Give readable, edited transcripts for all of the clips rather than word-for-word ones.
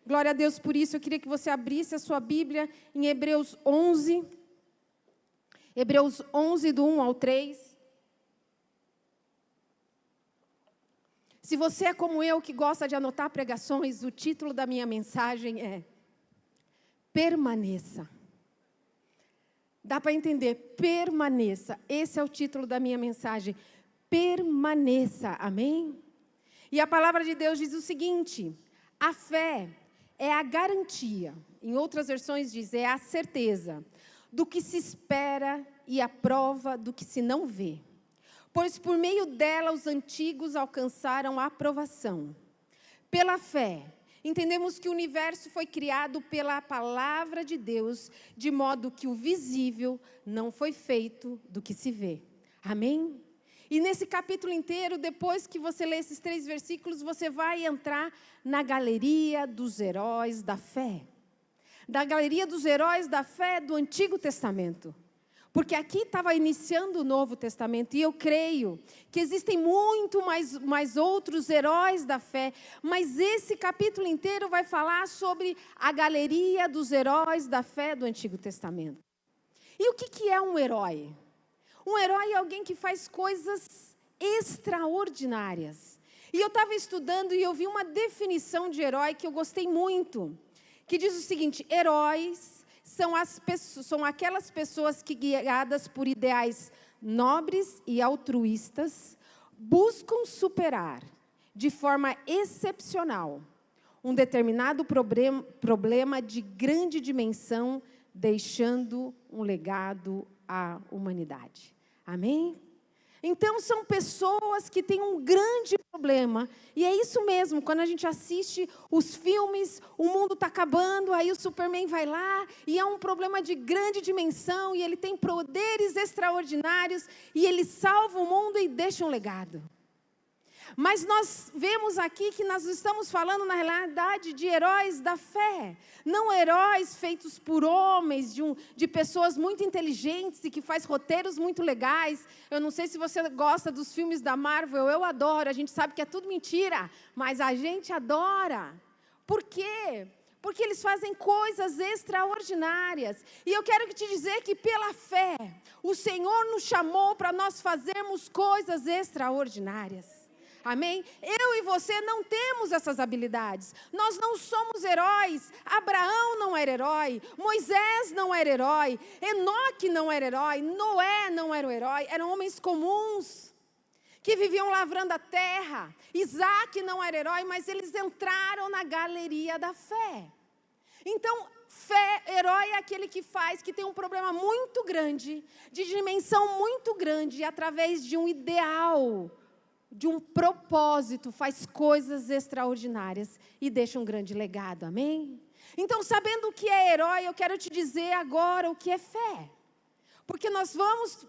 Glória a Deus por isso. Eu queria que você abrisse a sua Bíblia em Hebreus 11. Hebreus 11, do 1 ao 3. Se você é como eu, que gosta de anotar pregações, o título da minha mensagem é Permaneça. Dá para entender? Permaneça. Esse é o título da minha mensagem. Permaneça. Amém? E a palavra de Deus diz o seguinte: a fé é a garantia, em outras versões diz, é a certeza do que se espera e a prova do que se não vê. Pois por meio dela os antigos alcançaram a aprovação. Pela fé, entendemos que o universo foi criado pela palavra de Deus, de modo que o visível não foi feito do que se vê. Amém? E nesse capítulo inteiro, depois que você lê esses 3 versículos, você vai entrar na galeria dos heróis da fé. Da galeria dos heróis da fé do Antigo Testamento. Porque aqui estava iniciando o Novo Testamento, e eu creio que existem muito mais outros heróis da fé, mas esse capítulo inteiro vai falar sobre a galeria dos heróis da fé do Antigo Testamento. E o que é um herói? Um herói é alguém que faz coisas extraordinárias. E eu estava estudando e eu vi uma definição de herói que eu gostei muito, que diz o seguinte: heróis são aquelas pessoas que, guiadas por ideais nobres e altruístas, buscam superar de forma excepcional um determinado problema de grande dimensão, deixando um legado à humanidade. Amém? Então, são pessoas que têm um grande problema. E é isso mesmo, quando a gente assiste os filmes, o mundo está acabando, aí o Superman vai lá, e é um problema de grande dimensão, e ele tem poderes extraordinários, e ele salva o mundo e deixa um legado. Mas nós vemos aqui que nós estamos falando, na realidade, de heróis da fé. Não heróis feitos por homens, de pessoas muito inteligentes e que faz roteiros muito legais. Eu não sei se você gosta dos filmes da Marvel, eu adoro. A gente sabe que é tudo mentira, mas a gente adora. Por quê? Porque eles fazem coisas extraordinárias. E eu quero te dizer que pela fé, o Senhor nos chamou para nós fazermos coisas extraordinárias. Amém? Eu e você não temos essas habilidades. Nós não somos heróis. Abraão não era herói. Moisés não era herói. Enoque não era herói. Noé não era um herói. Eram homens comuns que viviam lavrando a terra. Isaac não era herói, mas eles entraram na galeria da fé. Então, herói é aquele que tem um problema muito grande, de dimensão muito grande, e através de um ideal, de um propósito, faz coisas extraordinárias e deixa um grande legado, amém? Então, sabendo o que é herói, eu quero te dizer agora o que é fé. Porque nós vamos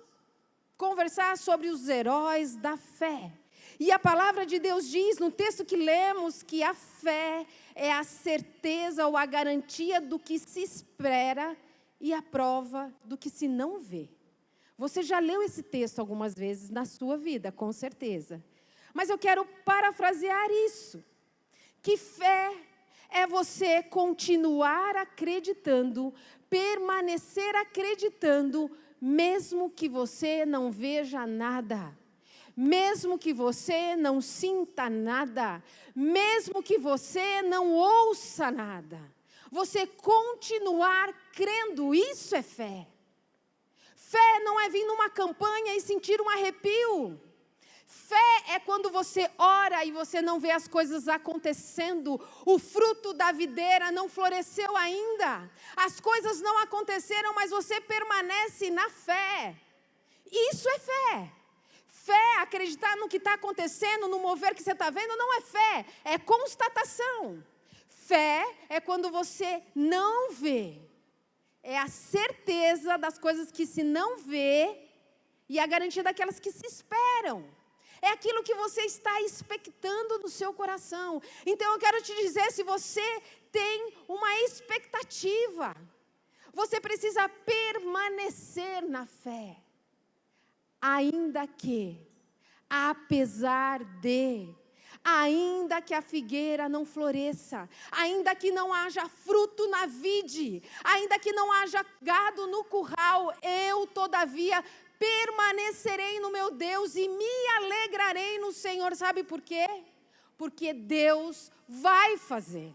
conversar sobre os heróis da fé. E a palavra de Deus diz, no texto que lemos, que a fé é a certeza ou a garantia do que se espera e a prova do que se não vê. Você já leu esse texto algumas vezes na sua vida, com certeza. Mas eu quero parafrasear isso. Que fé é você continuar acreditando, permanecer acreditando, mesmo que você não veja nada. Mesmo que você não sinta nada. Mesmo que você não ouça nada. Você continuar crendo, isso é fé. Fé não é vir numa campanha e sentir um arrepio. Fé é quando você ora e você não vê as coisas acontecendo. O fruto da videira não floresceu ainda. As coisas não aconteceram, mas você permanece na fé. Isso é fé. Fé, acreditar no que está acontecendo, no mover que você está vendo, não é fé. É constatação. Fé é quando você não vê. É a certeza das coisas que se não vê e a garantia daquelas que se esperam. É aquilo que você está expectando no seu coração. Então eu quero te dizer, se você tem uma expectativa, você precisa permanecer na fé. Ainda que, apesar de, ainda que a figueira não floresça, ainda que não haja fruto na vide, ainda que não haja gado no curral, eu, todavia, permanecerei no meu Deus e me alegrarei no Senhor. Sabe por quê? Porque Deus vai fazer.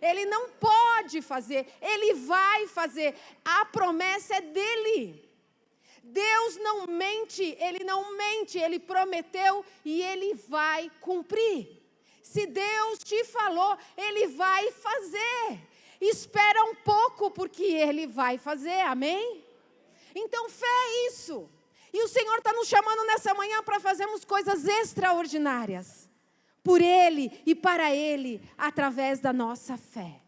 Ele não pode fazer, Ele vai fazer. A promessa é dEle. Deus não mente, Ele prometeu e Ele vai cumprir. Se Deus te falou, Ele vai fazer. Espera um pouco, porque Ele vai fazer, amém? Então, fé é isso. E o Senhor está nos chamando nessa manhã para fazermos coisas extraordinárias. Por Ele e para Ele, através da nossa fé.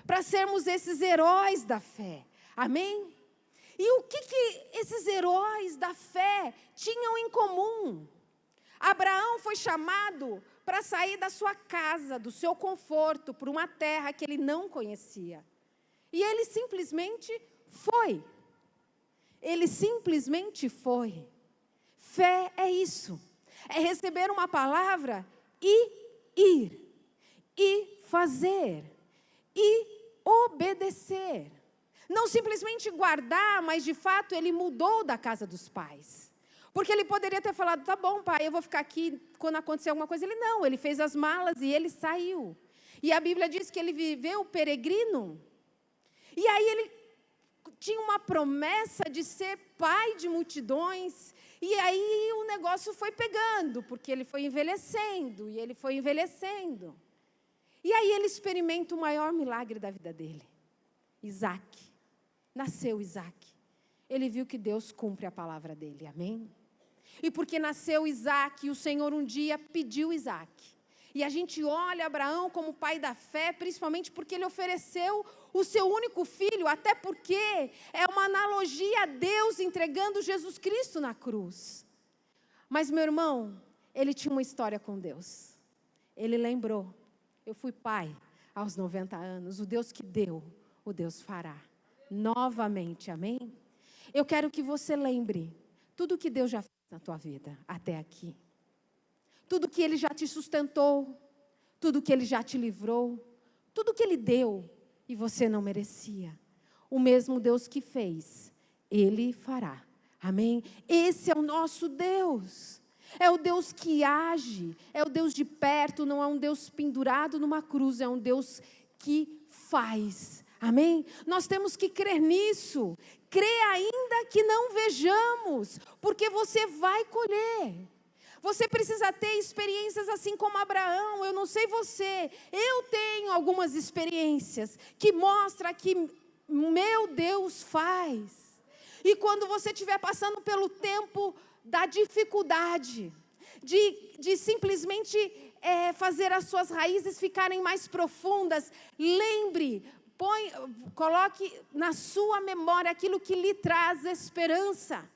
Para sermos esses heróis da fé. Amém? E o que esses heróis da fé tinham em comum? Abraão foi chamado para sair da sua casa, do seu conforto, para uma terra que ele não conhecia. E ele simplesmente foi. Ele simplesmente foi. Fé é isso. É receber uma palavra e ir, e fazer, e obedecer. Não simplesmente guardar, mas de fato ele mudou da casa dos pais. Porque ele poderia ter falado, tá bom pai, eu vou ficar aqui quando acontecer alguma coisa. Ele fez as malas e ele saiu. E a Bíblia diz que ele viveu peregrino. E aí ele tinha uma promessa de ser pai de multidões. E aí o negócio foi pegando, porque ele foi envelhecendo, e ele foi envelhecendo. E aí ele experimenta o maior milagre da vida dele. Isaac. Nasceu Isaac. Ele viu que Deus cumpre a palavra dele, amém? E porque nasceu Isaac, o Senhor um dia pediu Isaac. E a gente olha Abraão como pai da fé, principalmente porque ele ofereceu o seu único filho, até porque é uma analogia a Deus entregando Jesus Cristo na cruz. Mas, meu irmão, ele tinha uma história com Deus. Ele lembrou, eu fui pai aos 90 anos, o Deus que deu, o Deus fará. Novamente, amém? Eu quero que você lembre tudo que Deus já fez na tua vida até aqui. Tudo que Ele já te sustentou, tudo que Ele já te livrou, tudo que Ele deu e você não merecia. O mesmo Deus que fez, Ele fará. Amém? Esse é o nosso Deus. É o Deus que age, é o Deus de perto, não é um Deus pendurado numa cruz, é um Deus que faz. Amém? Nós temos que crer nisso. Crer ainda que não vejamos, porque você vai colher. Você precisa ter experiências assim como Abraão. Eu não sei você, eu tenho algumas experiências que mostram que meu Deus faz. E quando você estiver passando pelo tempo da dificuldade, de simplesmente fazer as suas raízes ficarem mais profundas, lembre, coloque na sua memória aquilo que lhe traz esperança.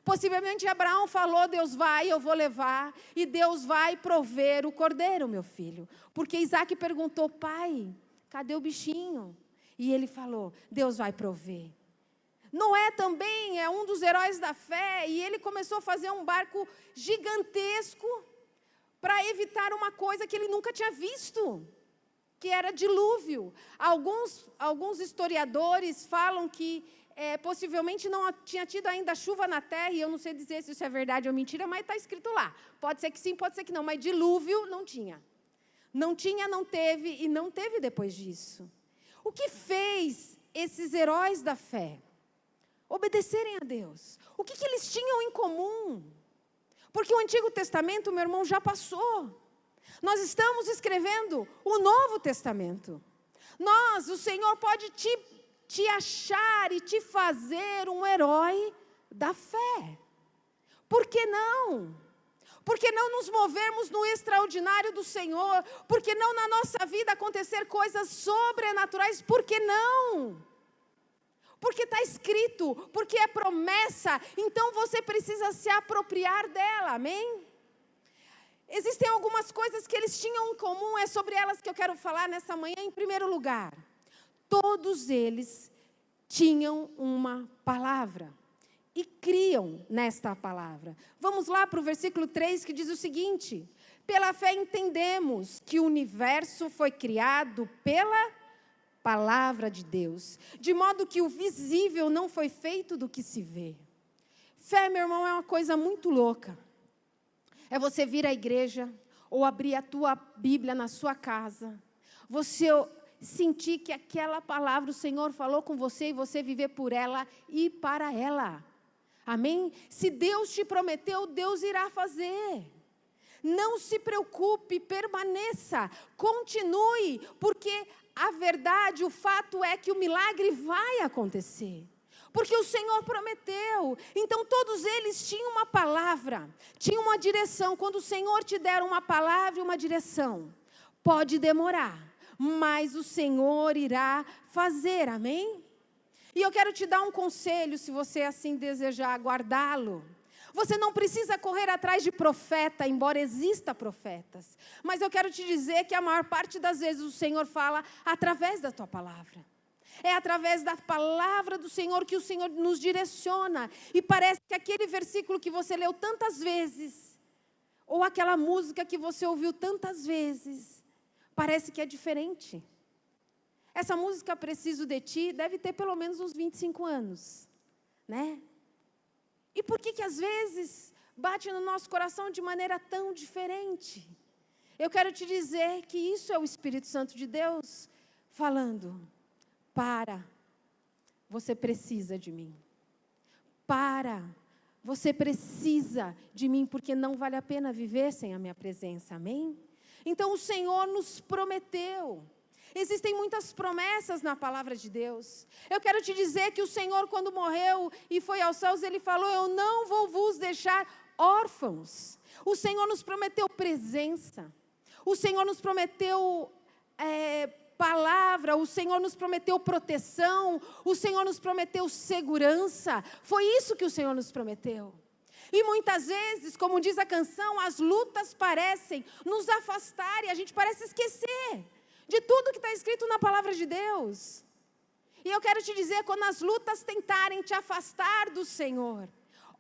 Possivelmente Abraão falou, Deus vai, eu vou levar, e Deus vai prover o cordeiro, meu filho. Porque Isaac perguntou, pai, cadê o bichinho? E ele falou, Deus vai prover. Noé também é um dos heróis da fé, e ele começou a fazer um barco gigantesco para evitar uma coisa que ele nunca tinha visto, que era dilúvio. Alguns historiadores falam que possivelmente não tinha tido ainda chuva na terra, e eu não sei dizer se isso é verdade ou mentira, mas está escrito lá. Pode ser que sim, pode ser que não, mas dilúvio não tinha. Não tinha, não teve, e não teve depois disso. O que fez esses heróis da fé obedecerem a Deus? O que eles tinham em comum? Porque o Antigo Testamento, meu irmão, já passou. Nós estamos escrevendo o Novo Testamento. O Senhor pode te achar e te fazer um herói da fé. Por que não? Por que não nos movermos no extraordinário do Senhor? Por que não na nossa vida acontecer coisas sobrenaturais? Por que não? Porque está escrito, porque é promessa, então você precisa se apropriar dela, amém? Existem algumas coisas que eles tinham em comum, é sobre elas que eu quero falar nessa manhã. Em primeiro lugar, todos eles tinham uma palavra e criam nesta palavra. Vamos lá para o versículo 3 que diz o seguinte: pela fé entendemos que o universo foi criado pela palavra de Deus, de modo que o visível não foi feito do que se vê. Fé, meu irmão, é uma coisa muito louca. É você vir à igreja, ou abrir a tua Bíblia na sua casa, você sentir que aquela palavra o Senhor falou com você e você viver por ela e para ela. Amém? Se Deus te prometeu, Deus irá fazer. Não se preocupe, permaneça, continue, porque a verdade, o fato é que o milagre vai acontecer. Porque o Senhor prometeu. Então todos eles tinham uma palavra, tinham uma direção. Quando o Senhor te der uma palavra e uma direção, pode demorar, mas o Senhor irá fazer, amém? E eu quero te dar um conselho, se você assim desejar guardá-lo. Você não precisa correr atrás de profeta, embora exista profetas. Mas eu quero te dizer que a maior parte das vezes o Senhor fala através da tua palavra. É através da palavra do Senhor que o Senhor nos direciona. E parece que aquele versículo que você leu tantas vezes, ou aquela música que você ouviu tantas vezes, parece que é diferente. Essa música Preciso de Ti deve ter pelo menos uns 25 anos, né? E por que às vezes bate no nosso coração de maneira tão diferente? Eu quero te dizer que isso é o Espírito Santo de Deus falando. Para, você precisa de mim. Para, você precisa de mim, porque não vale a pena viver sem a minha presença, amém? Então o Senhor nos prometeu. Existem muitas promessas na palavra de Deus. Eu quero te dizer que o Senhor, quando morreu e foi aos céus, Ele falou, eu não vou vos deixar órfãos. O Senhor nos prometeu presença. O Senhor nos prometeu palavra, o Senhor nos prometeu proteção, o Senhor nos prometeu segurança. Foi isso que o Senhor nos prometeu. E muitas vezes, como diz a canção, as lutas parecem nos afastar e a gente parece esquecer de tudo que está escrito na palavra de Deus. E eu quero te dizer, quando as lutas tentarem te afastar do Senhor,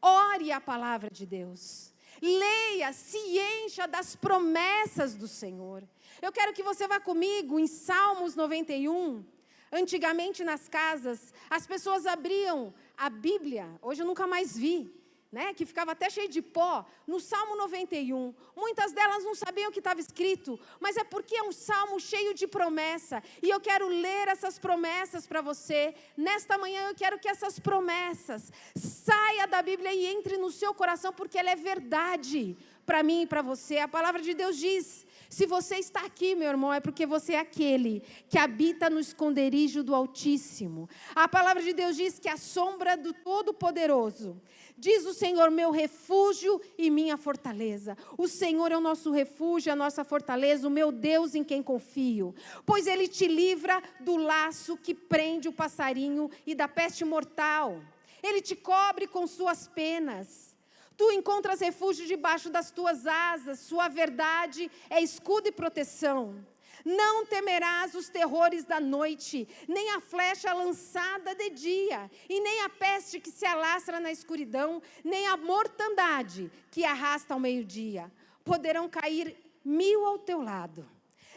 ore a palavra de Deus. Leia, se encha das promessas do Senhor. Eu quero que você vá comigo em Salmos 91. Antigamente nas casas, as pessoas abriam a Bíblia, hoje eu nunca mais vi, né, que ficava até cheio de pó, no Salmo 91. Muitas delas não sabiam o que estava escrito, mas é porque é um salmo cheio de promessa. E eu quero ler essas promessas para você. Nesta manhã eu quero que essas promessas saiam da Bíblia e entre no seu coração, porque ela é verdade para mim e para você. A palavra de Deus diz, se você está aqui, meu irmão, é porque você é aquele que habita no esconderijo do Altíssimo. A palavra de Deus diz que a sombra do Todo-Poderoso. Diz o Senhor, meu refúgio e minha fortaleza. O Senhor é o nosso refúgio, a nossa fortaleza, o meu Deus em quem confio. Pois Ele te livra do laço que prende o passarinho e da peste mortal. Ele te cobre com suas penas. Tu encontras refúgio debaixo das tuas asas, sua verdade é escudo e proteção. Não temerás os terrores da noite, nem a flecha lançada de dia, e nem a peste que se alastra na escuridão, nem a mortandade que arrasta ao meio-dia. Poderão cair 1000 ao teu lado,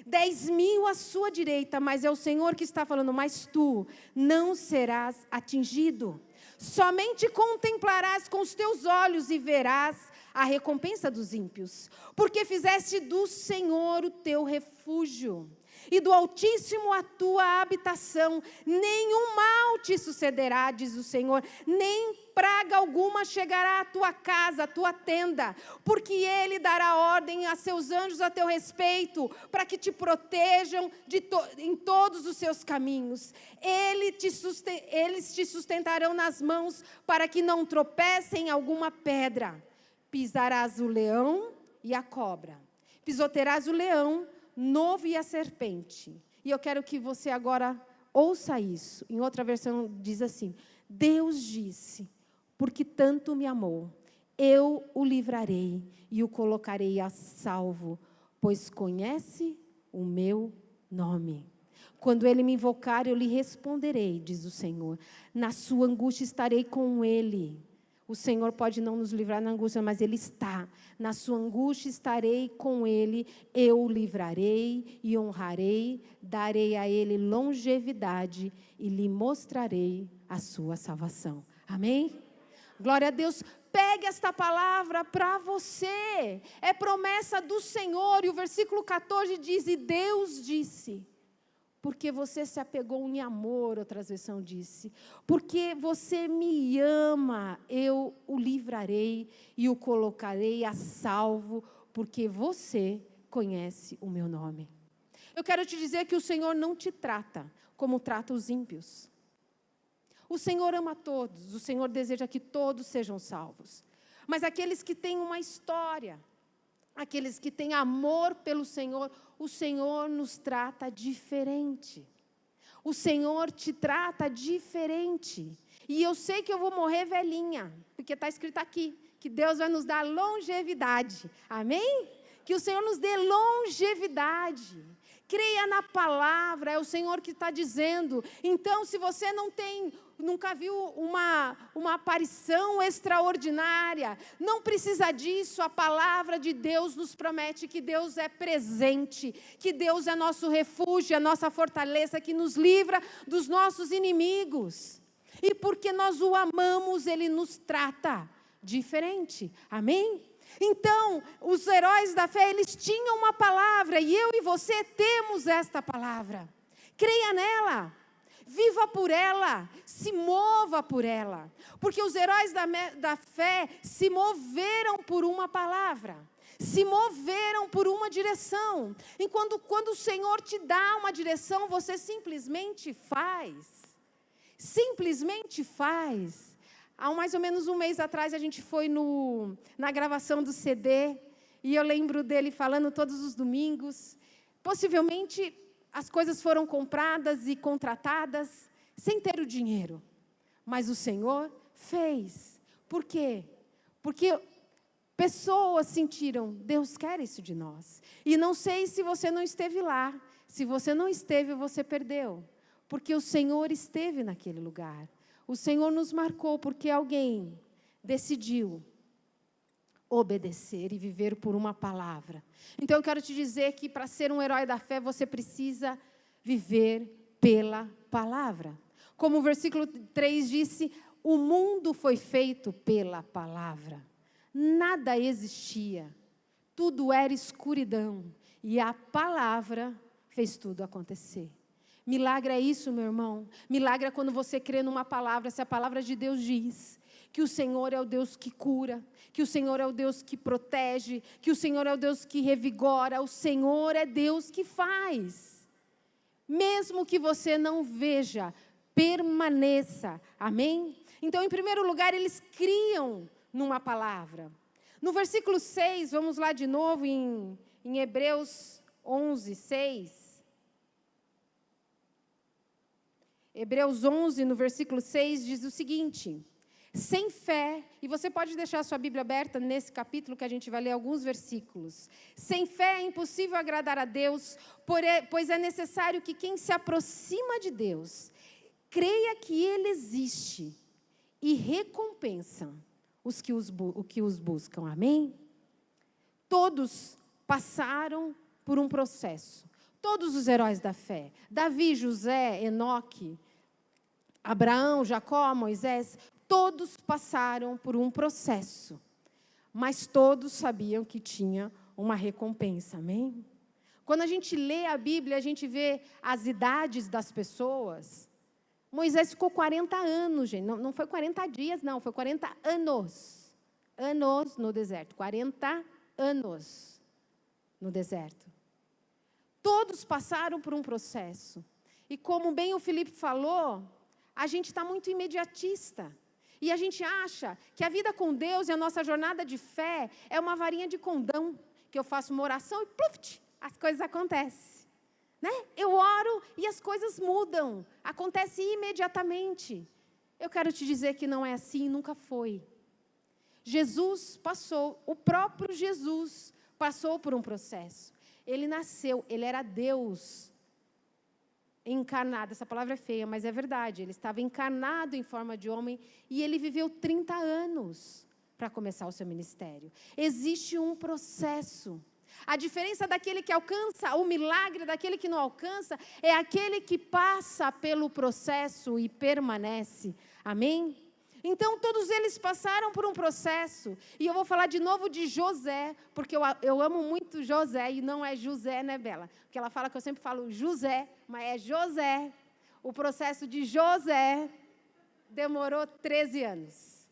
10.000 à sua direita, mas é o Senhor que está falando, mas tu não serás atingido. Somente contemplarás com os teus olhos e verás a recompensa dos ímpios, porque fizeste do Senhor o teu refúgio, e do Altíssimo a tua habitação. Nenhum mal te sucederá, diz o Senhor, nem praga alguma chegará à tua casa, à tua tenda, porque Ele dará ordem a seus anjos a teu respeito, para que te protejam em todos os seus caminhos. Eles te sustentarão nas mãos, para que não tropecem em alguma pedra. Pisarás o leão e a cobra, pisotearás o leão novo e a serpente. E eu quero que você agora ouça isso. Em outra versão diz assim, Deus disse, porque tanto me amou, eu o livrarei e o colocarei a salvo, pois conhece o meu nome. Quando ele me invocar, eu lhe responderei, diz o Senhor. Na sua angústia estarei com ele. O Senhor pode não nos livrar na angústia, mas Ele está. Na sua angústia estarei com Ele, eu o livrarei e honrarei, darei a Ele longevidade e lhe mostrarei a sua salvação. Amém? Glória a Deus. Pegue esta palavra para você. É promessa do Senhor. E o versículo 14 diz, e Deus disse... Porque você se apegou em amor, outras versões disse. Porque você me ama, eu o livrarei e o colocarei a salvo, porque você conhece o meu nome. Eu quero te dizer que o Senhor não te trata como trata os ímpios. O Senhor ama todos, o Senhor deseja que todos sejam salvos. Mas aqueles que têm uma história, aqueles que têm amor pelo Senhor, o Senhor nos trata diferente. O Senhor te trata diferente. E eu sei que eu vou morrer velhinha, porque está escrito aqui, que Deus vai nos dar longevidade. Amém? Que o Senhor nos dê longevidade. Creia na palavra, é o Senhor que está dizendo. Então, se você nunca viu uma aparição extraordinária, não precisa disso. A palavra de Deus nos promete que Deus é presente, que Deus é nosso refúgio, a nossa fortaleza, que nos livra dos nossos inimigos. E porque nós o amamos, Ele nos trata diferente. Amém? Então, os heróis da fé, eles tinham uma palavra, e eu e você temos esta palavra. Creia nela, viva por ela, se mova por ela. Porque os heróis da fé se moveram por uma palavra, se moveram por uma direção. E quando o Senhor te dá uma direção, você simplesmente faz. Simplesmente faz. Há mais ou menos um mês atrás, a gente foi na gravação do CD, e eu lembro dele falando todos os domingos. Possivelmente, as coisas foram compradas e contratadas sem ter o dinheiro. Mas o Senhor fez. Por quê? Porque pessoas sentiram, Deus quer isso de nós. E não sei se você não esteve lá. Se você não esteve, você perdeu. Porque o Senhor esteve naquele lugar. O Senhor nos marcou porque alguém decidiu obedecer e viver por uma palavra. Então eu quero te dizer que para ser um herói da fé, você precisa viver pela palavra. Como o versículo 3 disse, o mundo foi feito pela palavra. Nada existia, tudo era escuridão, e a palavra fez tudo acontecer. Milagre é isso, meu irmão. Milagre é quando você crê numa palavra. Se a palavra de Deus diz que o Senhor é o Deus que cura, que o Senhor é o Deus que protege, que o Senhor é o Deus que revigora, o Senhor é Deus que faz. Mesmo que você não veja, permaneça. Amém? Então, em primeiro lugar, eles criam numa palavra. No versículo 6, vamos lá de novo em Hebreus 11, 6. Hebreus 11, no versículo 6, diz o seguinte: sem fé, e você pode deixar a sua Bíblia aberta nesse capítulo que a gente vai ler alguns versículos. Sem fé é impossível agradar a Deus, pois é necessário que quem se aproxima de Deus creia que Ele existe e recompensa os que os buscam. Amém? Todos passaram por um processo. Todos os heróis da fé, Davi, José, Enoque, Abraão, Jacó, Moisés, todos passaram por um processo, mas todos sabiam que tinha uma recompensa, amém? Quando a gente lê a Bíblia, a gente vê as idades das pessoas. Moisés ficou 40 anos, gente, não foi 40 dias, não, foi 40 anos. Anos no deserto, 40 anos no deserto. Todos passaram por um processo. E como bem o Felipe falou, a gente está muito imediatista. E a gente acha que a vida com Deus e a nossa jornada de fé é uma varinha de condão, que eu faço uma oração e pluft, as coisas acontecem. Né? Eu oro e as coisas mudam, acontece imediatamente. Eu quero te dizer que não é assim, nunca foi. Jesus passou, o próprio Jesus passou por um processo. Ele nasceu, ele era Deus. encarnado, essa palavra é feia, mas é verdade, ele estava encarnado em forma de homem e ele viveu 30 anos para começar o seu ministério. Existe um processo. A diferença daquele que alcança o milagre, daquele que não alcança, é aquele que passa pelo processo e permanece. Amém? Então, todos eles passaram por um processo. E eu vou falar de novo de José, porque eu amo muito José, e não é José, né, Bela? Porque ela fala que eu sempre falo José, mas é José. O processo de José demorou 13 anos.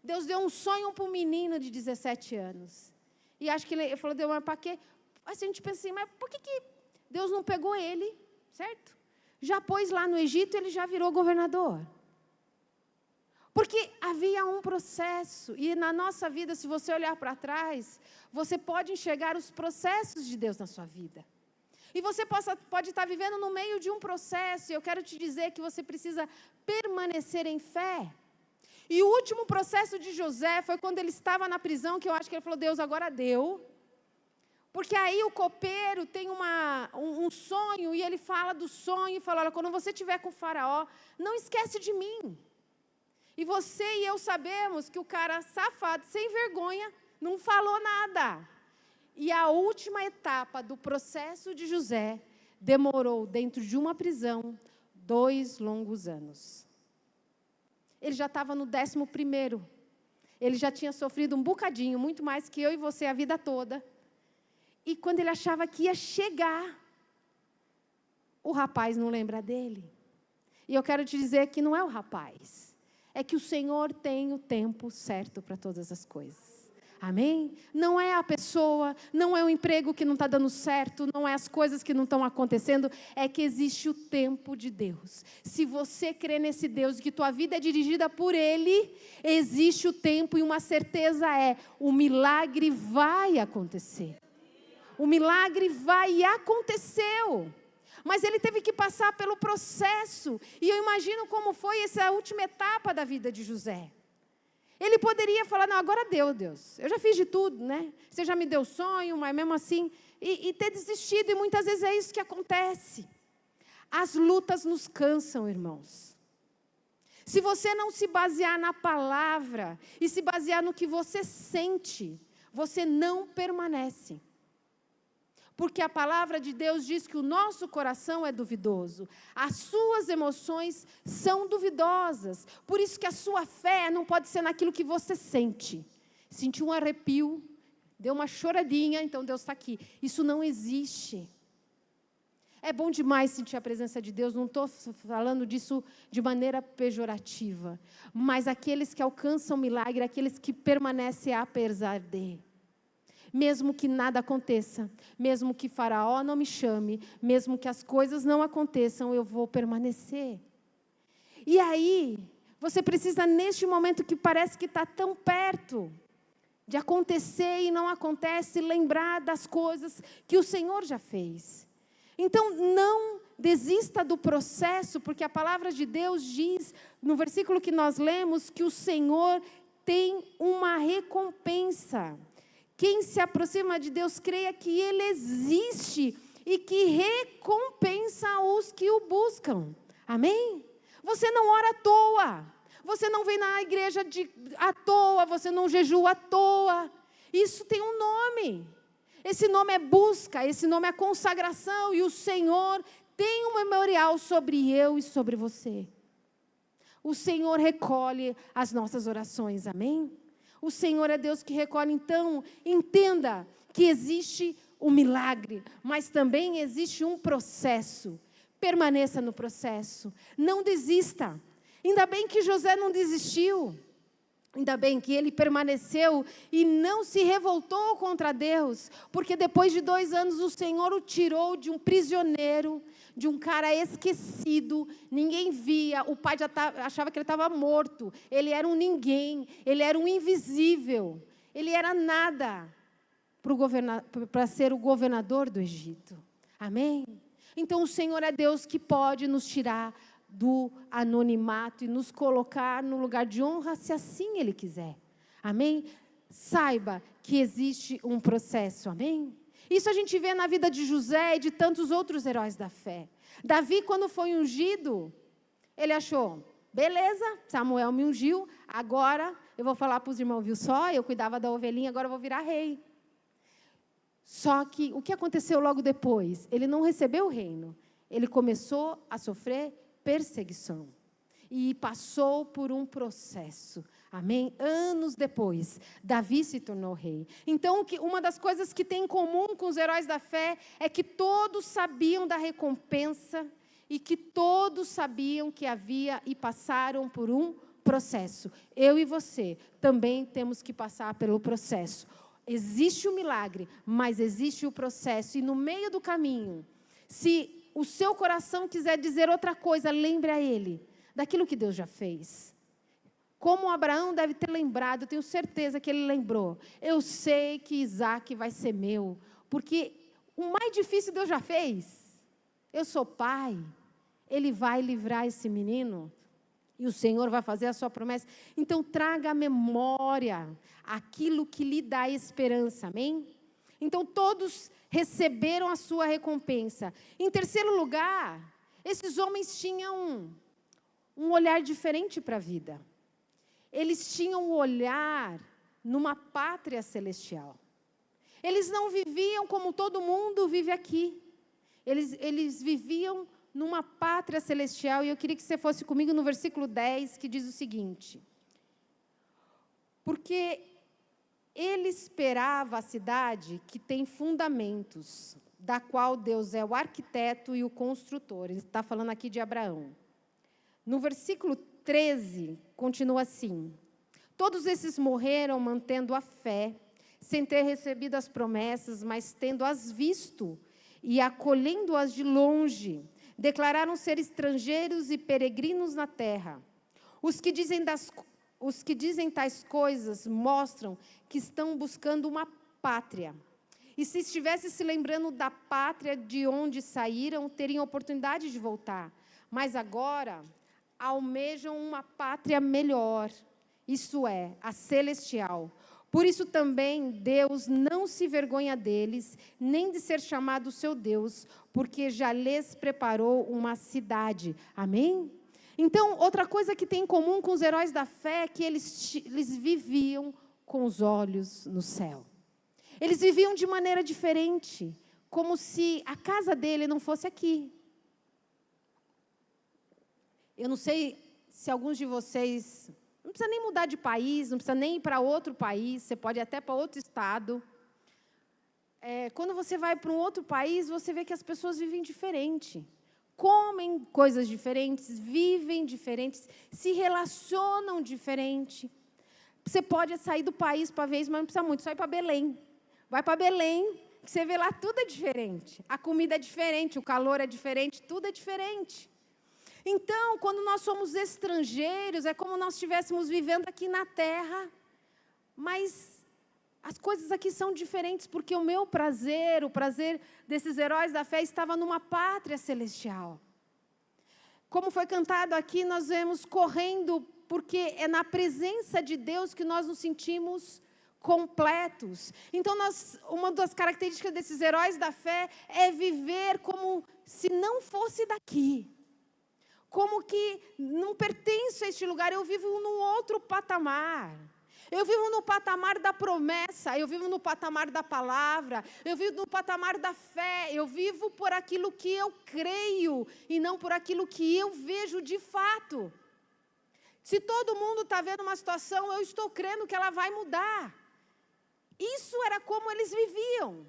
Deus deu um sonho para um menino de 17 anos. E acho que ele falou, Deus, mas para quê? Assim, a gente pensa assim, mas por que Deus não pegou ele, certo? Já pôs lá no Egito, ele já virou governador. Porque havia um processo, e na nossa vida, se você olhar para trás, você pode enxergar os processos de Deus na sua vida. E você pode estar vivendo no meio de um processo, e eu quero te dizer que você precisa permanecer em fé. E o último processo de José foi quando ele estava na prisão, que eu acho que ele falou, Deus, agora deu. Porque aí o copeiro tem um sonho, e ele fala do sonho, e fala, olha, quando você estiver com o faraó, não esquece de mim. E você e eu sabemos que o cara safado, sem vergonha, não falou nada. E a última etapa do processo de José demorou, dentro de uma prisão, 2 longos anos. Ele já estava no 11º. Ele já tinha sofrido um bocadinho, muito mais que eu e você a vida toda. E quando ele achava que ia chegar, o rapaz não lembra dele. E eu quero te dizer que não é o rapaz. É que o Senhor tem o tempo certo para todas as coisas. Amém? Não é a pessoa, não é o emprego que não está dando certo, não é as coisas que não estão acontecendo, é que existe o tempo de Deus. Se você crê nesse Deus, que tua vida é dirigida por Ele, existe o tempo e uma certeza é, o milagre vai acontecer. O milagre vai e aconteceu. Mas ele teve que passar pelo processo. E eu imagino como foi essa última etapa da vida de José. Ele poderia falar, não, agora deu, Deus. Eu já fiz de tudo, né? Você já me deu sonho, mas mesmo assim... E ter desistido, e muitas vezes é isso que acontece. As lutas nos cansam, irmãos. Se você não se basear na palavra e se basear no que você sente, você não permanece. Porque a palavra de Deus diz que o nosso coração é duvidoso. As suas emoções são duvidosas. Por isso que a sua fé não pode ser naquilo que você sente. Sentiu um arrepio, deu uma choradinha, então Deus está aqui. Isso não existe. É bom demais sentir a presença de Deus, não estou falando disso de maneira pejorativa. Mas aqueles que alcançam milagre, aqueles que permanecem apesar de... Mesmo que nada aconteça, mesmo que Faraó não me chame, mesmo que as coisas não aconteçam, eu vou permanecer. E aí, você precisa, neste momento que parece que está tão perto de acontecer e não acontece, lembrar das coisas que o Senhor já fez. Então, não desista do processo, porque a palavra de Deus diz, no versículo que nós lemos, que o Senhor tem uma recompensa. Quem se aproxima de Deus, creia que Ele existe e que recompensa os que o buscam. Amém? Você não ora à toa. Você não vem na igreja à toa. Você não jejua à toa. Isso tem um nome. Esse nome é busca. Esse nome é consagração. E o Senhor tem um memorial sobre eu e sobre você. O Senhor recolhe as nossas orações. Amém? O Senhor é Deus que recolhe. Então, entenda que existe um milagre, mas também existe um processo. Permaneça no processo. Não desista. Ainda bem que José não desistiu. Ainda bem que ele permaneceu e não se revoltou contra Deus. Porque depois de 2 anos o Senhor o tirou de um prisioneiro, de um cara esquecido, ninguém via, o pai já achava que ele estava morto, ele era um ninguém, ele era um invisível, ele era nada para ser o governador do Egito. Amém? Então o Senhor é Deus que pode nos tirar do anonimato e nos colocar no lugar de honra, se assim Ele quiser. Amém? Saiba que existe um processo, amém? Isso a gente vê na vida de José e de tantos outros heróis da fé. Davi, quando foi ungido, ele achou, beleza, Samuel me ungiu, agora eu vou falar para os irmãos, viu só, eu cuidava da ovelhinha, agora eu vou virar rei. Só que o que aconteceu logo depois? Ele não recebeu o reino, ele começou a sofrer perseguição. E passou por um processo. Amém? Anos depois, Davi se tornou rei. Então, uma das coisas que tem em comum com os heróis da fé é que todos sabiam da recompensa e que todos sabiam que havia e passaram por um processo. Eu e você também temos que passar pelo processo. Existe o milagre, mas existe o processo. E no meio do caminho, se o seu coração quiser dizer outra coisa, lembre a ele daquilo que Deus já fez. Como Abraão deve ter lembrado, eu tenho certeza que ele lembrou. Eu sei que Isaac vai ser meu, porque o mais difícil Deus já fez. Eu sou pai, ele vai livrar esse menino, e o Senhor vai fazer a sua promessa. Então, traga à memória aquilo que lhe dá esperança, amém? Então, todos receberam a sua recompensa. Em terceiro lugar, esses homens tinham um olhar diferente para a vida. Eles tinham um olhar numa pátria celestial. Eles não viviam como todo mundo vive aqui. Eles viviam numa pátria celestial. E eu queria que você fosse comigo no versículo 10, que diz o seguinte: porque ele esperava a cidade que tem fundamentos, da qual Deus é o arquiteto e o construtor. Ele está falando aqui de Abraão. No versículo 13, continua assim: todos esses morreram mantendo a fé, sem ter recebido as promessas, mas tendo-as visto e acolhendo-as de longe, declararam ser estrangeiros e peregrinos na terra. Os que dizem tais coisas mostram que estão buscando uma pátria. E se estivessem se lembrando da pátria de onde saíram, teriam oportunidade de voltar. Mas agora almejam uma pátria melhor, isso é, a celestial. Por isso também Deus não se vergonha deles, nem de ser chamado seu Deus, porque já lhes preparou uma cidade. Amém? Então, outra coisa que tem em comum com os heróis da fé é que eles viviam com os olhos no céu. Eles viviam de maneira diferente, como se a casa dele não fosse aqui. Eu não sei se alguns de vocês, não precisa nem mudar de país, não precisa nem ir para outro país, você pode ir até para outro estado. Quando você vai para um outro país, você vê que as pessoas vivem diferente. Comem coisas diferentes, vivem diferentes, se relacionam diferente. Você pode sair do país para ver isso, mas não precisa muito, só ir para Belém. Vai para Belém, que você vê lá tudo é diferente. A comida é diferente, o calor é diferente, tudo é diferente. Então, quando nós somos estrangeiros, é como nós estivéssemos vivendo aqui na terra, mas as coisas aqui são diferentes, porque o meu prazer, o prazer desses heróis da fé, estava numa pátria celestial. Como foi cantado aqui, nós vemos correndo, porque é na presença de Deus que nós nos sentimos completos. Então, uma das características desses heróis da fé é viver como se não fosse daqui. Como que não pertenço a este lugar, eu vivo num outro patamar. Eu vivo no patamar da promessa, eu vivo no patamar da palavra, eu vivo no patamar da fé, eu vivo por aquilo que eu creio e não por aquilo que eu vejo de fato. Se todo mundo está vendo uma situação, eu estou crendo que ela vai mudar. Isso era como eles viviam.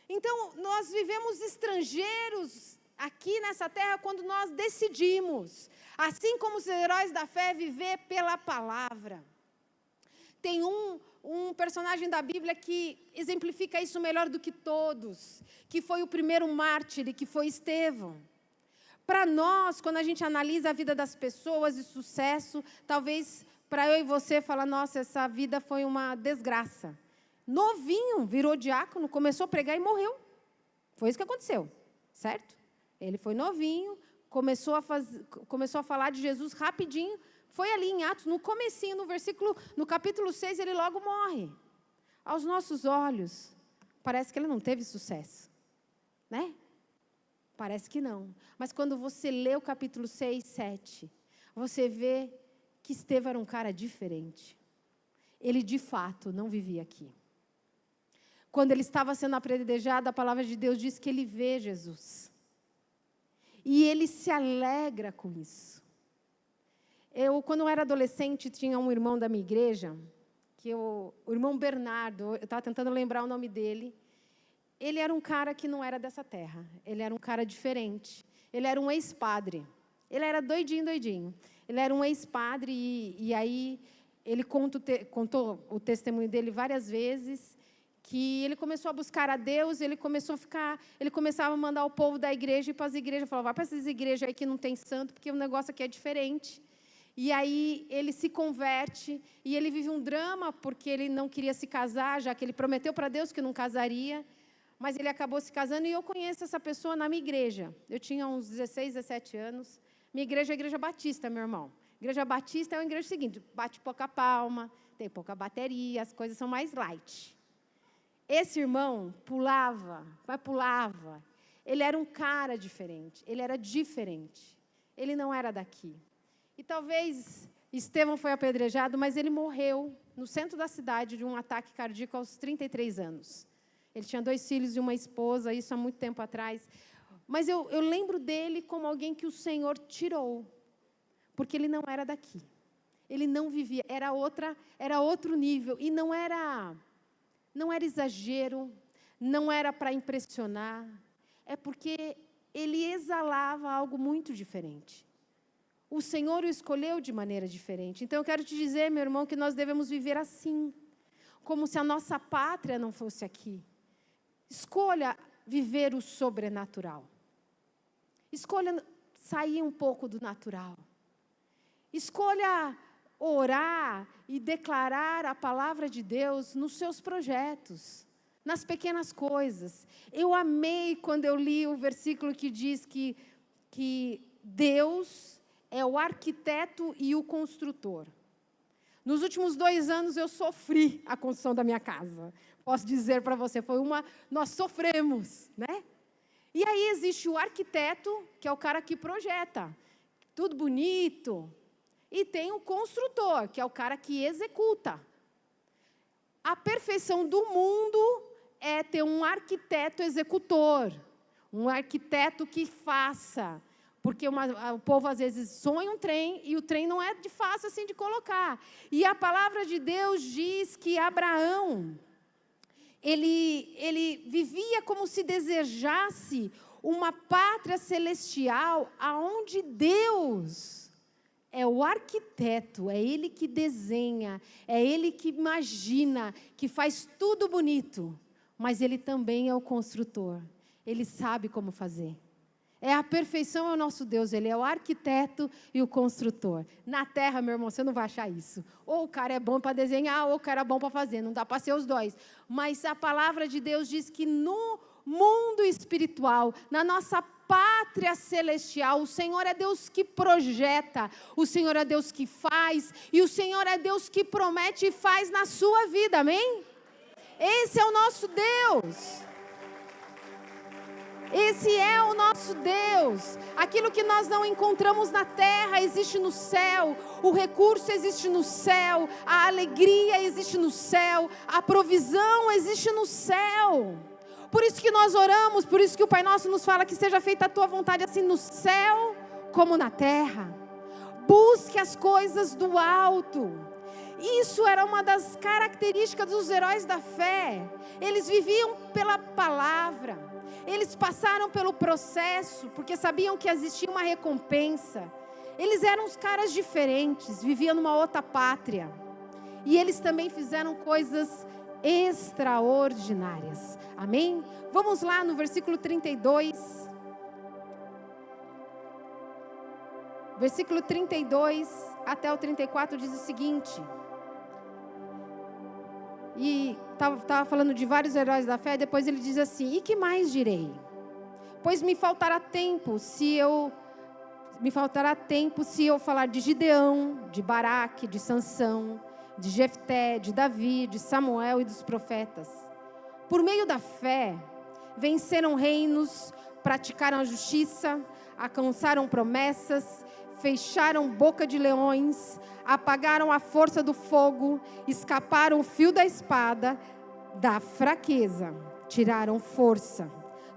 Então, nós vivemos estrangeiros aqui nessa terra quando nós decidimos, assim como os heróis da fé, viver pela palavra. Tem um personagem da Bíblia que exemplifica isso melhor do que todos, que foi o primeiro mártir, que foi Estevão. Para nós, quando a gente analisa a vida das pessoas de sucesso, talvez para eu e você falar, nossa, essa vida foi uma desgraça. Novinho, virou diácono, começou a pregar e morreu. Foi isso que aconteceu, certo? Ele foi novinho, começou a falar de Jesus rapidinho. Foi ali em Atos, no comecinho, no capítulo 6, ele logo morre. Aos nossos olhos, parece que ele não teve sucesso, né? Parece que não. Mas quando você lê o capítulo 6, 7, você vê que Estevão era um cara diferente. Ele, de fato, não vivia aqui. Quando ele estava sendo apedrejado, a palavra de Deus diz que ele vê Jesus. E ele se alegra com isso. Quando eu era adolescente, tinha um irmão da minha igreja, o irmão Bernardo, eu estava tentando lembrar o nome dele. Ele era um cara que não era dessa terra. Ele era um cara diferente. Ele era um ex-padre. Ele era doidinho. Ele era um ex-padre e aí ele contou o testemunho dele várias vezes, que ele começou a buscar a Deus, ele começava a mandar o povo da igreja ir para as igrejas, falava, vai para essas igrejas aí que não tem santo, porque o negócio aqui é diferente. E aí ele se converte, e ele vive um drama, porque ele não queria se casar, já que ele prometeu para Deus que não casaria, mas ele acabou se casando, e eu conheço essa pessoa na minha igreja. Eu tinha uns 16, 17 anos, minha igreja é a Igreja Batista, meu irmão. Igreja Batista é uma igreja seguinte, bate pouca palma, tem pouca bateria, as coisas são mais light. Esse irmão pulava, ele era um cara diferente, ele era diferente, ele não era daqui. E talvez Estevão foi apedrejado, mas ele morreu no centro da cidade de um ataque cardíaco aos 33 anos. Ele tinha 2 filhos e uma esposa, isso há muito tempo atrás. Mas eu lembro dele como alguém que o Senhor tirou, porque ele não era daqui. Ele não vivia, era outro nível, e não era exagero, não era para impressionar, é porque ele exalava algo muito diferente. O Senhor o escolheu de maneira diferente. Então, eu quero te dizer, meu irmão, que nós devemos viver assim, como se a nossa pátria não fosse aqui. Escolha viver o sobrenatural. Escolha sair um pouco do natural. Escolha orar e declarar a palavra de Deus nos seus projetos, nas pequenas coisas. Eu amei quando eu li o versículo que diz que Deus é o arquiteto e o construtor. Nos últimos 2 anos eu sofri a construção da minha casa. Posso dizer para você, nós sofremos, né? E aí existe o arquiteto, que é o cara que projeta, tudo bonito. E tem o construtor, que é o cara que executa. A perfeição do mundo é ter um arquiteto executor, um arquiteto que faça. Porque o povo às vezes sonha um trem e o trem não é de fácil assim de colocar. E a palavra de Deus diz que Abraão, ele vivia como se desejasse uma pátria celestial aonde Deus é o arquiteto, é Ele que desenha, é Ele que imagina, que faz tudo bonito, mas Ele também é o construtor, Ele sabe como fazer. A perfeição é o nosso Deus, Ele é o arquiteto e o construtor. Na terra, meu irmão, você não vai achar isso. Ou o cara é bom para desenhar, ou o cara é bom para fazer, não dá para ser os dois. Mas a palavra de Deus diz que no mundo espiritual, na nossa pátria celestial, o Senhor é Deus que projeta, o Senhor é Deus que faz, e o Senhor é Deus que promete e faz na sua vida, amém? Esse é o nosso Deus. Esse é o nosso Deus. Aquilo que nós não encontramos na terra existe no céu. O recurso existe no céu. A alegria existe no céu. A provisão existe no céu. Por isso que nós oramos, por isso que o Pai Nosso nos fala que seja feita a tua vontade assim no céu como na terra. Busque as coisas do alto. Isso era uma das características dos heróis da fé. Eles viviam pela palavra. Eles passaram pelo processo, porque sabiam que existia uma recompensa. Eles eram os caras diferentes, viviam numa outra pátria. E eles também fizeram coisas extraordinárias. Amém? Vamos lá no versículo 32. Versículo 32 até o 34 diz o seguinte. E estava falando de vários heróis da fé, depois ele diz assim: e que mais direi? Pois me faltará tempo se eu falar de Gideão, de Baraque, de Sansão, de Jefté, de Davi, de Samuel e dos profetas. Por meio da fé, venceram reinos, praticaram a justiça, alcançaram promessas, fecharam boca de leões, apagaram a força do fogo, escaparam o fio da espada, da fraqueza, tiraram força,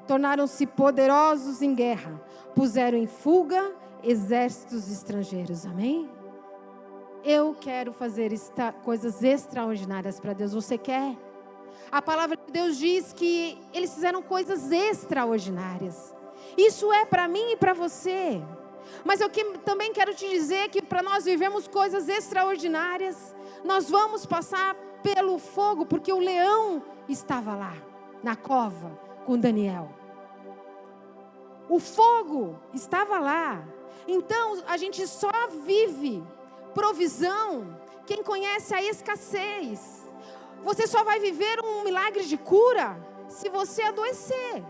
tornaram-se poderosos em guerra, puseram em fuga exércitos estrangeiros. Amém? Eu quero fazer coisas extraordinárias para Deus. Você quer? A palavra de Deus diz que eles fizeram coisas extraordinárias. Isso é para mim e para você. Mas eu também quero te dizer que para nós vivermos coisas extraordinárias, nós vamos passar pelo fogo, porque o leão estava lá, na cova, com Daniel. O fogo estava lá. Então, a gente só vive provisão quem conhece a escassez. Você só vai viver um milagre de cura se você adoecer.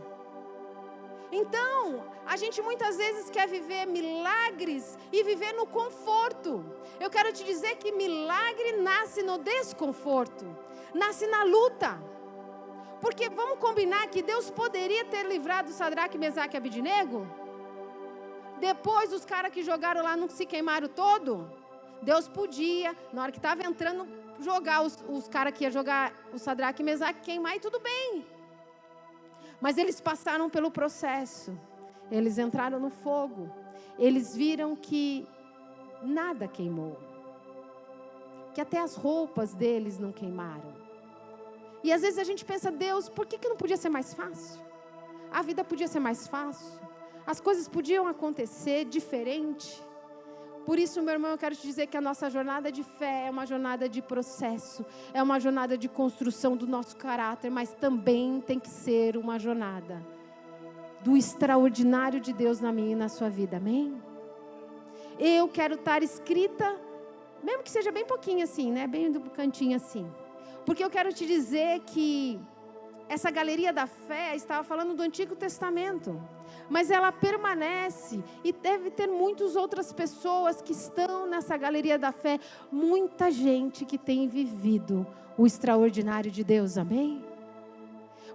Então, a gente muitas vezes quer viver milagres e viver no conforto. Eu quero te dizer que milagre nasce no desconforto, nasce na luta. Porque vamos combinar que Deus poderia ter livrado Sadraque, Mesaque e Abednego? Depois os caras que jogaram lá não se queimaram todo? Deus podia, na hora que estava entrando, jogar os caras que iam jogar o Sadraque, Mesaque, queimar e tudo bem. Mas eles passaram pelo processo. Eles entraram no fogo. Eles viram que nada queimou. Que até as roupas deles não queimaram. E às vezes a gente pensa, Deus, por que não podia ser mais fácil? A vida podia ser mais fácil. As coisas podiam acontecer diferente. Por isso, meu irmão, eu quero te dizer que a nossa jornada de fé é uma jornada de processo, é uma jornada de construção do nosso caráter, mas também tem que ser uma jornada do extraordinário de Deus na minha e na sua vida, amém? Eu quero estar escrita, mesmo que seja bem pouquinho assim, né? Bem do cantinho assim, porque eu quero te dizer que essa galeria da fé estava falando do Antigo Testamento, mas ela permanece e deve ter muitas outras pessoas que estão nessa galeria da fé, muita gente que tem vivido o extraordinário de Deus, amém?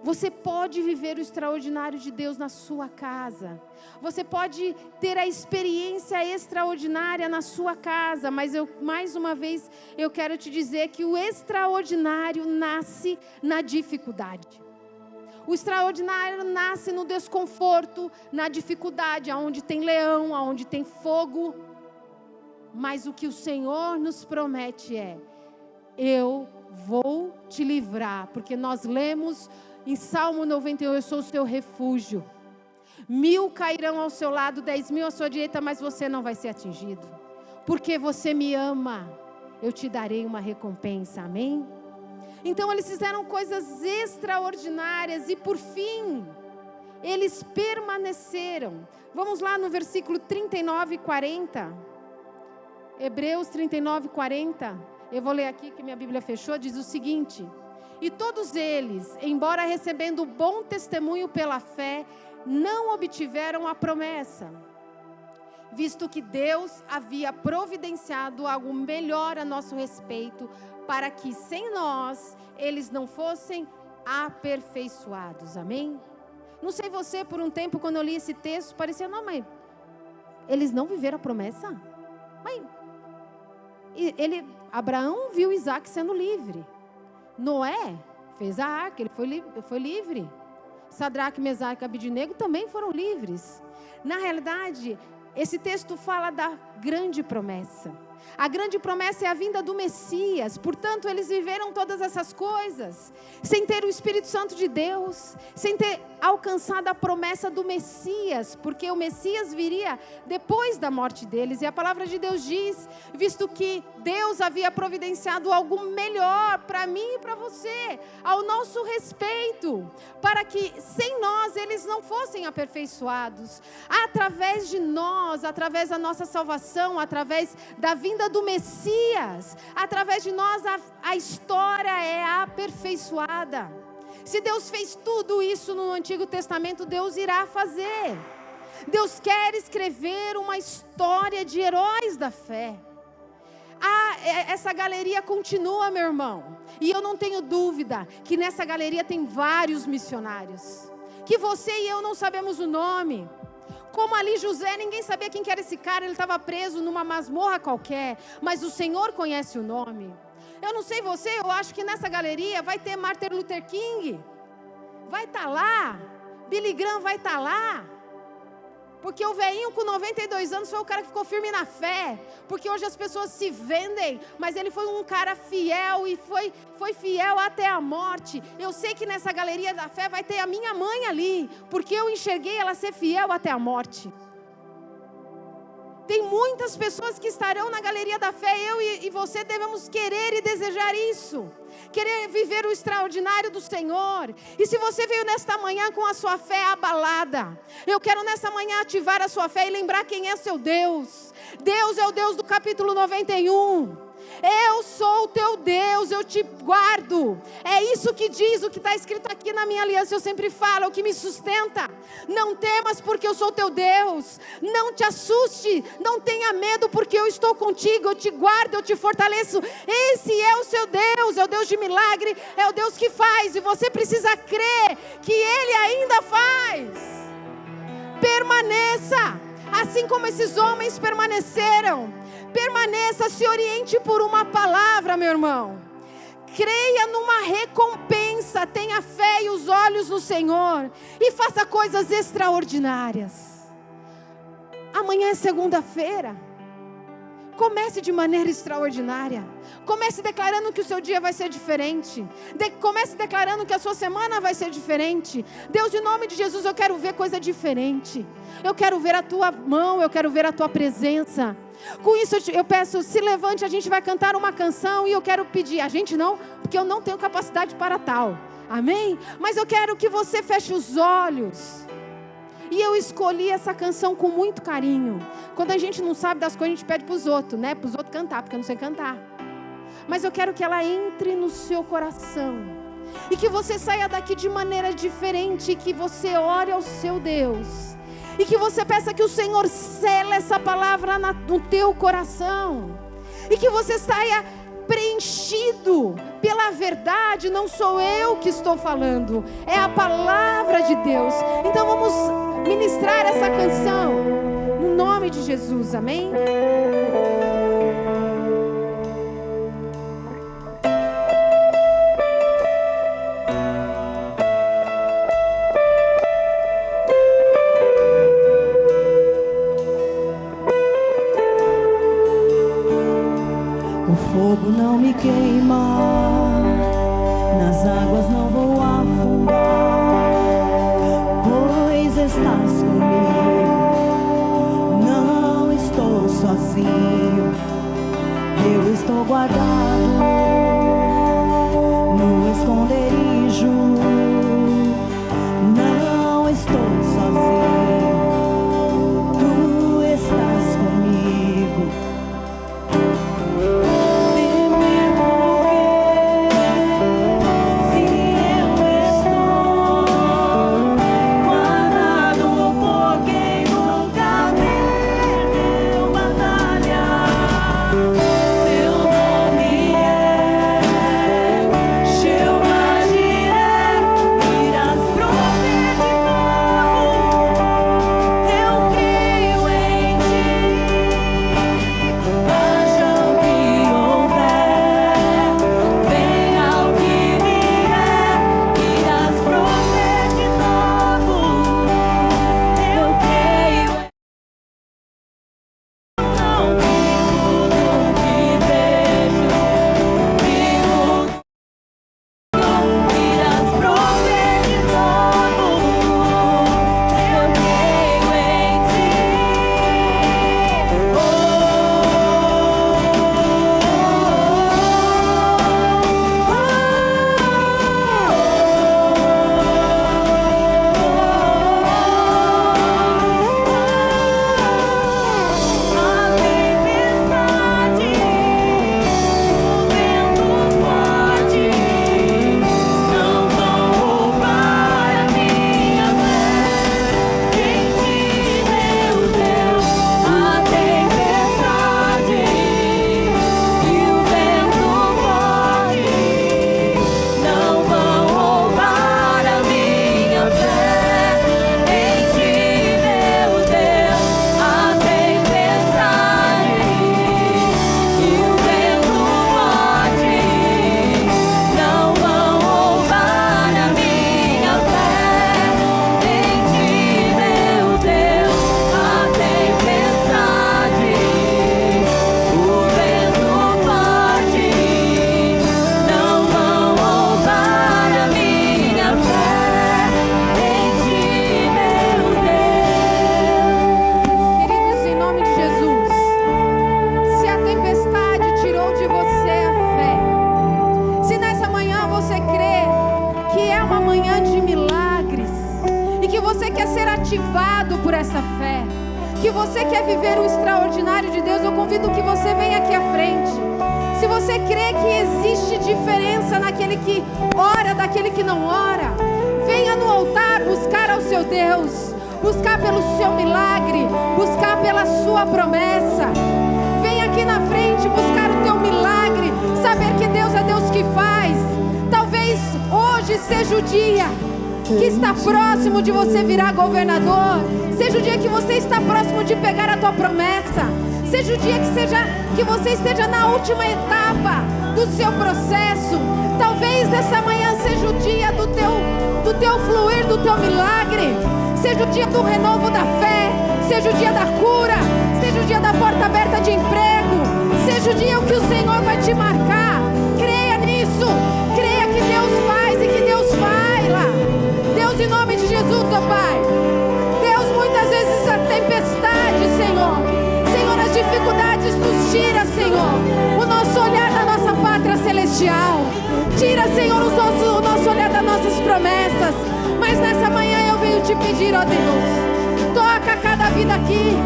Você pode viver o extraordinário de Deus na sua casa, você pode ter a experiência extraordinária na sua casa, mas mais uma vez, eu quero te dizer que o extraordinário nasce na dificuldade. O extraordinário nasce no desconforto, na dificuldade, aonde tem leão, aonde tem fogo. Mas o que o Senhor nos promete é: eu vou te livrar. Porque nós lemos em Salmo 91, eu sou o seu refúgio. 1000 cairão ao seu lado, 10.000 à sua direita, mas você não vai ser atingido. Porque você me ama, eu te darei uma recompensa, amém? Então eles fizeram coisas extraordinárias e por fim, eles permaneceram. Vamos lá no versículo 39 e 40. Hebreus 39 e 40. Eu vou ler aqui que minha Bíblia fechou, diz o seguinte: e todos eles, embora recebendo bom testemunho pela fé, não obtiveram a promessa, visto que Deus havia providenciado algo melhor a nosso respeito, para que sem nós eles não fossem aperfeiçoados, amém? Não sei você, por um tempo quando eu li esse texto, parecia, não, mas eles não viveram a promessa? Mas Abraão viu Isaac sendo livre, Noé fez a arca, ele foi livre, Sadraque, Mesaque e Abednego também foram livres. Na realidade, esse texto fala da grande promessa. A grande promessa é a vinda do Messias. Portanto, eles viveram todas essas coisas sem ter o Espírito Santo de Deus, sem ter alcançado a promessa do Messias, porque o Messias viria depois da morte deles. E a palavra de Deus diz, visto que Deus havia providenciado algo melhor para mim e para você, ao nosso respeito, para que sem nós eles não fossem aperfeiçoados. Através de nós, através da nossa salvação, através da vinda do Messias, através de nós a história é aperfeiçoada. Se Deus fez tudo isso no Antigo Testamento, Deus irá fazer. Deus quer escrever uma história de heróis da fé. Essa galeria continua, meu irmão. E eu não tenho dúvida que nessa galeria tem vários missionários que você e eu não sabemos o nome. Como ali José, ninguém sabia quem que era esse cara, ele estava preso numa masmorra qualquer, mas o Senhor conhece o nome. Eu não sei você, eu acho que nessa galeria vai ter Martin Luther King, vai estar lá, Billy Graham vai estar lá, porque o velhinho com 92 anos foi o cara que ficou firme na fé, porque hoje as pessoas se vendem, mas ele foi um cara fiel e foi fiel até a morte. Eu sei que nessa galeria da fé vai ter a minha mãe ali, porque eu enxerguei ela ser fiel até a morte. Tem muitas pessoas que estarão na galeria da fé. Eu e você devemos querer e desejar isso. Querer viver o extraordinário do Senhor. E se você veio nesta manhã com a sua fé abalada, eu quero nesta manhã ativar a sua fé e lembrar quem é seu Deus. Deus é o Deus do capítulo 91. Eu sou o teu Deus, eu te guardo. É isso que diz, o que está escrito aqui na minha aliança. Eu sempre falo, é o que me sustenta. Não temas porque eu sou teu Deus. Não te assuste, não tenha medo porque eu estou contigo. Eu te guardo, eu te fortaleço. Esse é o seu Deus, é o Deus de milagre, é o Deus que faz. E você precisa crer que Ele ainda faz. Permaneça, assim como esses homens permaneceram. Permaneça, se oriente por uma palavra, meu irmão. Creia numa recompensa, tenha fé e os olhos no Senhor e faça coisas extraordinárias. Amanhã é segunda-feira. Comece de maneira extraordinária. Comece declarando que o seu dia vai ser diferente. Comece declarando que a sua semana vai ser diferente. Deus, em nome de Jesus, eu quero ver coisa diferente. Eu quero ver a tua mão, eu quero ver a tua presença. Com isso eu peço, se levante, a gente vai cantar uma canção e eu quero pedir, a gente não, porque eu não tenho capacidade para tal, amém? Mas eu quero que você feche os olhos. E eu escolhi essa canção com muito carinho. Quando a gente não sabe das coisas, a gente pede para os outros, né? Para os outros cantar, porque eu não sei cantar. Mas eu quero que ela entre no seu coração. E que você saia daqui de maneira diferente, que você ore ao seu Deus. E que você peça que o Senhor sela essa palavra no teu coração. E que você saia preenchido pela verdade. Não sou eu que estou falando, é a palavra de Deus. Então vamos ministrar essa canção no nome de Jesus, amém? O fogo não me queima, nas águas não vou afundar, pois estás comigo, não estou sozinho, eu estou guardado no esconderijo, não estou sozinho, tu estás comigo. extraordinário de Deus, eu convido que você venha aqui à frente. Se você crê que existe diferença naquele que ora daquele que não ora, venha no altar buscar ao seu Deus, buscar pelo seu milagre, buscar pela sua promessa. Venha aqui na frente buscar o teu milagre, saber que Deus é Deus que faz. Talvez hoje seja o dia que está próximo de você virar governador, seja o dia que você está próximo de pegar a tua promessa, seja o dia que você esteja na última etapa do seu processo. Talvez essa manhã seja o dia do teu fluir, do teu milagre, seja o dia do renovo da fé, seja o dia da cura, seja o dia da porta aberta de emprego, seja o dia que o Senhor vai te marcar. Creia nisso, creia que Deus faz e que Deus vai lá. Deus, em nome de Jesus, ó Pai, Deus, muitas vezes a tempestade, Senhor, as dificuldades nos tira, Senhor, o nosso olhar da nossa pátria celestial, tira, Senhor, o nosso olhar das nossas promessas. Mas nessa manhã eu venho te pedir, ó Deus, toca cada vida aqui.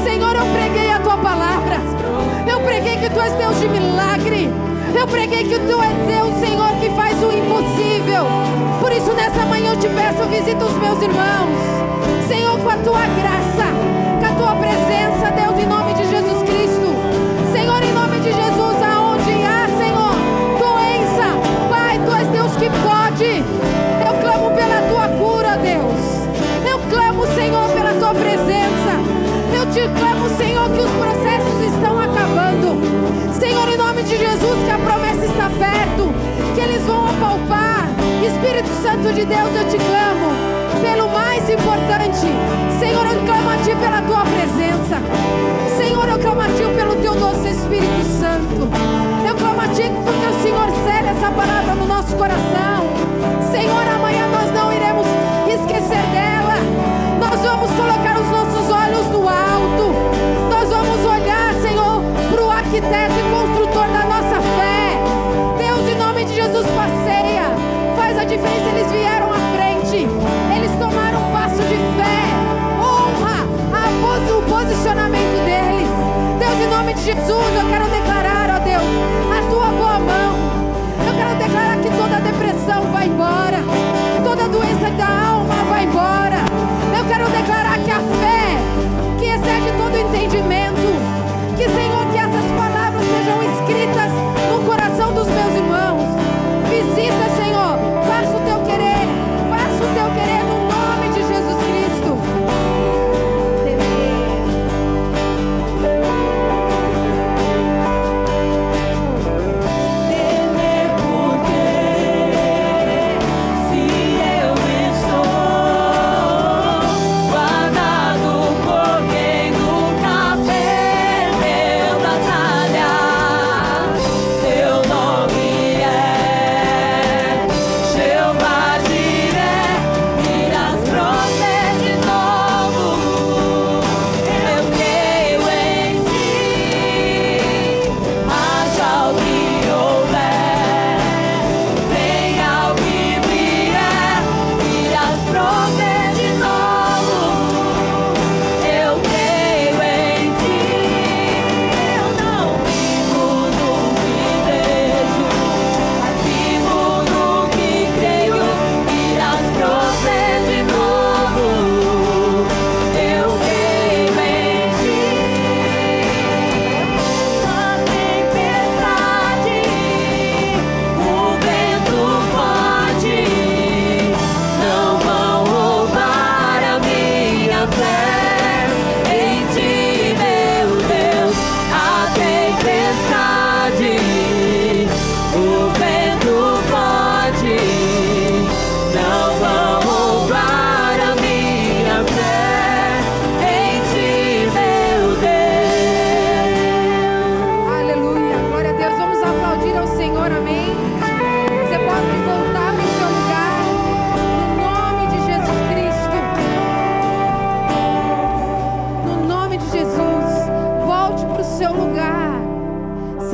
Senhor, eu preguei a tua palavra, eu preguei que tu és Deus de milagre, eu preguei que tu és Deus, Senhor, que faz o impossível. Por isso nessa manhã eu te peço, visita os meus irmãos, Senhor, com a tua graça, com a tua presença, Deus, em nome de Jesus Cristo. Senhor, em nome de Jesus, aonde há, Senhor, doença, Pai, tu és Deus que pode. Eu clamo pela tua cura, Deus. Eu clamo, Senhor, pela tua presença. Eu te clamo, Senhor, que os processos estão acabando. Senhor, em nome de Jesus, que a promessa está perto, que eles vão apalpar. Espírito Santo de Deus, eu te clamo pelo mais importante. Senhor, eu clamo a ti pela tua presença. Senhor, eu clamo a ti pelo teu doce Espírito Santo. Eu clamo a ti porque o Senhor cele essa palavra no nosso coração. Senhor, amanhã nós não iremos esquecer dela. Nós vamos colocar os nossos olhos no alto. Nós vamos olhar, Senhor, para o arquiteto e construtor da nossa fé. Deus, em nome de Jesus, passeia. Faz a diferença. Eles vieram à frente. Eles tomaram um passo de fé. Honra o posicionamento deles. Deus, em nome de Jesus, eu quero declarar, ó Deus, a tua boa mão. Eu quero declarar que toda depressão vai embora, toda doença da alma vai embora. Eu quero declarar que a fé, que excede todo entendimento, que, Senhor, que essas palavras sejam escritas no coração dos meus irmãos. Visita, Senhor, faça o teu querer no nome de Jesus Cristo.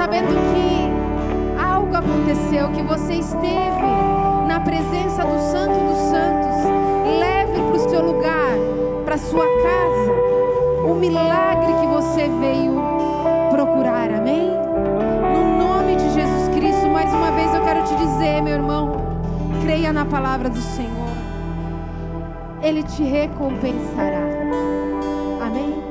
sabendo que algo aconteceu, que você esteve na presença do Santo dos Santos. Leve para o seu lugar, para a sua casa, o milagre que você vê. irmão, creia na palavra do Senhor. Ele te recompensará. Amém?